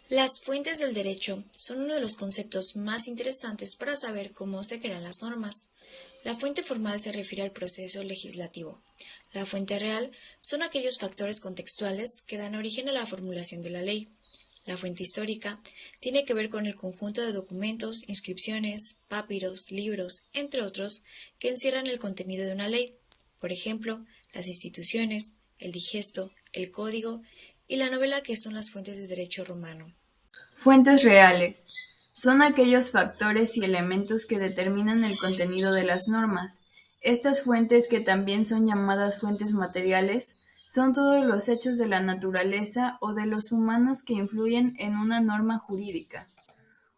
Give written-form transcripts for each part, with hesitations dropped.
Las fuentes del derecho son uno de los conceptos más interesantes para saber cómo se crean las normas. La fuente formal se refiere al proceso legislativo. La fuente real son aquellos factores contextuales que dan origen a la formulación de la ley. La fuente histórica tiene que ver con el conjunto de documentos, inscripciones, papiros, libros, entre otros, que encierran el contenido de una ley. Por ejemplo, las instituciones, el digesto, el código y la novela, que son las fuentes de derecho romano. Fuentes reales. Son aquellos factores y elementos que determinan el contenido de las normas. Estas fuentes, que también son llamadas fuentes materiales, son todos los hechos de la naturaleza o de los humanos que influyen en una norma jurídica.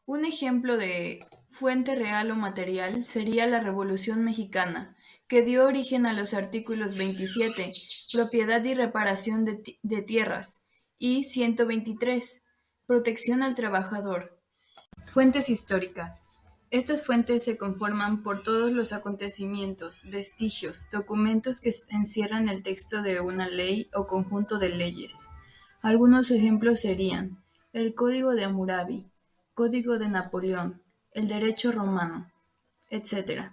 Un ejemplo de fuente real o material sería la Revolución Mexicana, que dio origen a los artículos 27, propiedad y reparación de tierras, y 123, protección al trabajador. Fuentes históricas. Estas fuentes se conforman por todos los acontecimientos, vestigios, documentos que encierran el texto de una ley o conjunto de leyes. Algunos ejemplos serían el Código de Hammurabi, Código de Napoleón, el Derecho romano, etc.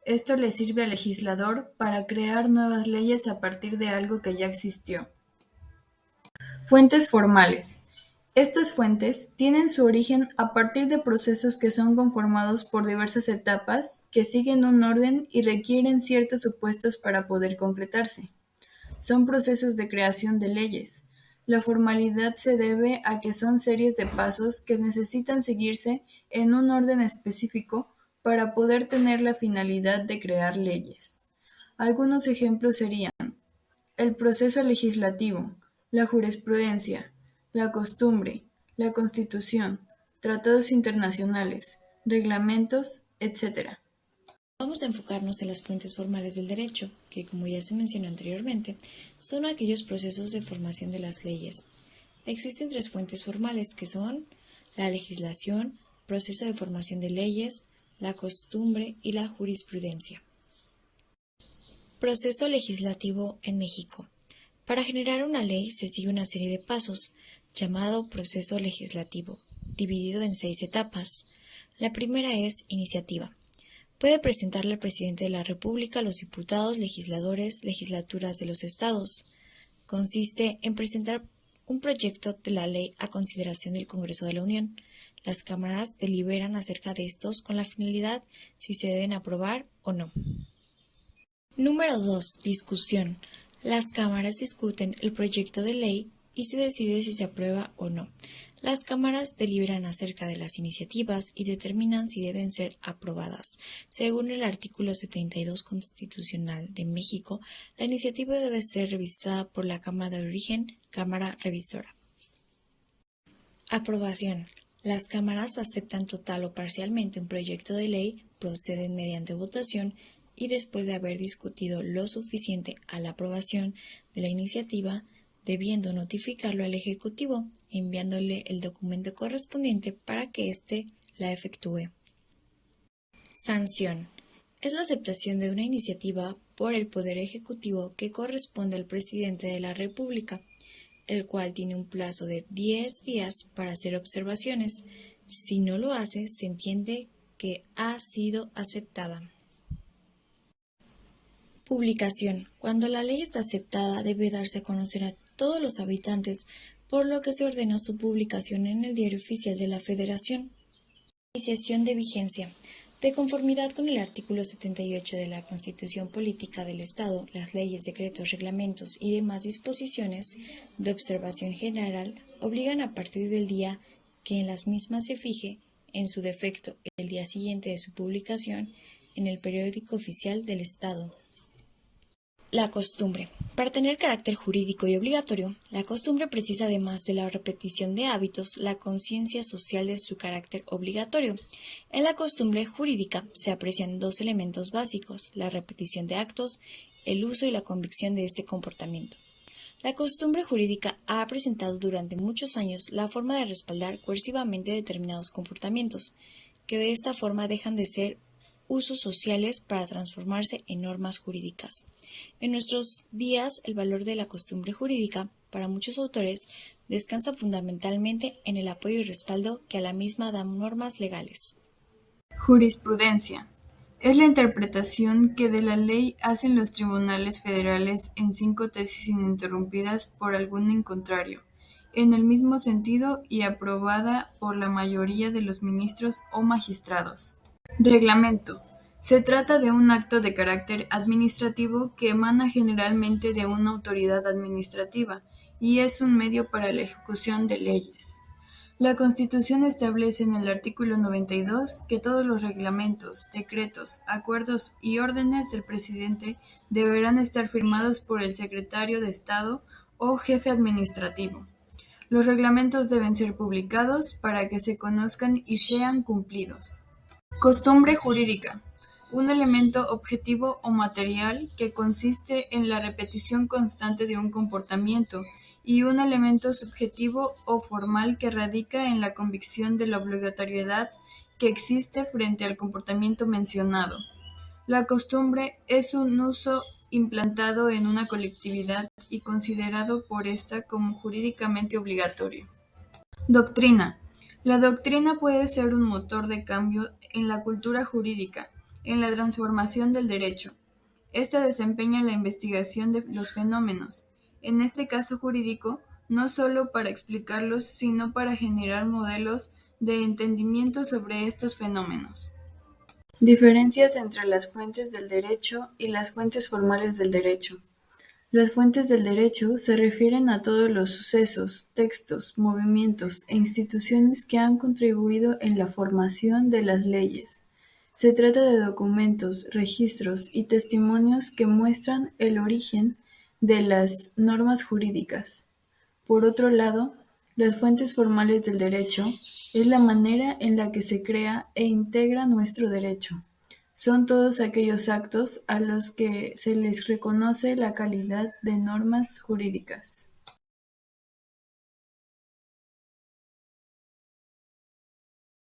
Esto le sirve al legislador para crear nuevas leyes a partir de algo que ya existió. Fuentes formales. Estas fuentes tienen su origen a partir de procesos que son conformados por diversas etapas que siguen un orden y requieren ciertos supuestos para poder concretarse. Son procesos de creación de leyes. La formalidad se debe a que son series de pasos que necesitan seguirse en un orden específico para poder tener la finalidad de crear leyes. Algunos ejemplos serían el proceso legislativo, la jurisprudencia, la costumbre, la Constitución, tratados internacionales, reglamentos, etc. Vamos a enfocarnos en las fuentes formales del derecho, que, como ya se mencionó anteriormente, son aquellos procesos de formación de las leyes. Existen tres fuentes formales, que son la legislación, proceso de formación de leyes, la costumbre y la jurisprudencia. Proceso legislativo en México. Para generar una ley se sigue una serie de pasos, llamado proceso legislativo, dividido en 6 etapas. La primera es iniciativa. Puede presentarle al presidente de la República, los diputados, legisladores, legislaturas de los estados. Consiste en presentar un proyecto de la ley a consideración del Congreso de la Unión. Las cámaras deliberan acerca de estos con la finalidad si se deben aprobar o no. Número 2. Discusión. Las cámaras discuten el proyecto de ley y se decide si se aprueba o no. Las cámaras deliberan acerca de las iniciativas y determinan si deben ser aprobadas. Según el artículo 72 constitucional de México, la iniciativa debe ser revisada por la Cámara de Origen, Cámara Revisora. Aprobación. Las cámaras aceptan total o parcialmente un proyecto de ley, proceden mediante votación y después de haber discutido lo suficiente a la aprobación de la iniciativa, debiendo notificarlo al Ejecutivo, enviándole el documento correspondiente para que éste la efectúe. Sanción. Es la aceptación de una iniciativa por el Poder Ejecutivo que corresponde al Presidente de la República, el cual tiene un plazo de 10 días para hacer observaciones. Si no lo hace, se entiende que ha sido aceptada. Publicación. Cuando la ley es aceptada, debe darse a conocer a todos los habitantes, por lo que se ordena su publicación en el Diario Oficial de la Federación. Iniciación de vigencia. De conformidad con el artículo 78 de la Constitución Política del Estado, las leyes, decretos, reglamentos y demás disposiciones de observación general obligan a partir del día que en las mismas se fije, en su defecto el día siguiente de su publicación, en el Periódico Oficial del Estado. La costumbre. Para tener carácter jurídico y obligatorio, la costumbre precisa, además de la repetición de hábitos, la conciencia social de su carácter obligatorio. En la costumbre jurídica se aprecian dos elementos básicos: la repetición de actos, el uso y la convicción de este comportamiento. La costumbre jurídica ha presentado durante muchos años la forma de respaldar coercivamente determinados comportamientos, que de esta forma dejan de ser usos sociales para transformarse en normas jurídicas. En nuestros días, el valor de la costumbre jurídica, para muchos autores, descansa fundamentalmente en el apoyo y respaldo que a la misma dan normas legales. Jurisprudencia. Es la interpretación que de la ley hacen los tribunales federales en 5 tesis ininterrumpidas por algún en contrario, en el mismo sentido y aprobada por la mayoría de los ministros o magistrados. Reglamento. Se trata de un acto de carácter administrativo que emana generalmente de una autoridad administrativa y es un medio para la ejecución de leyes. La Constitución establece en el artículo 92 que todos los reglamentos, decretos, acuerdos y órdenes del presidente deberán estar firmados por el secretario de Estado o jefe administrativo. Los reglamentos deben ser publicados para que se conozcan y sean cumplidos. Costumbre jurídica. Un elemento objetivo o material que consiste en la repetición constante de un comportamiento y un elemento subjetivo o formal que radica en la convicción de la obligatoriedad que existe frente al comportamiento mencionado. La costumbre es un uso implantado en una colectividad y considerado por ésta como jurídicamente obligatorio. Doctrina. La doctrina puede ser un motor de cambio en la cultura jurídica, en la transformación del derecho. Esta desempeña la investigación de los fenómenos, en este caso jurídico, no sólo para explicarlos, sino para generar modelos de entendimiento sobre estos fenómenos. Diferencias entre las fuentes del derecho y las fuentes formales del derecho. Las fuentes del derecho se refieren a todos los sucesos, textos, movimientos e instituciones que han contribuido en la formación de las leyes. Se trata de documentos, registros y testimonios que muestran el origen de las normas jurídicas. Por otro lado, las fuentes formales del derecho es la manera en la que se crea e integra nuestro derecho. Son todos aquellos actos a los que se les reconoce la calidad de normas jurídicas.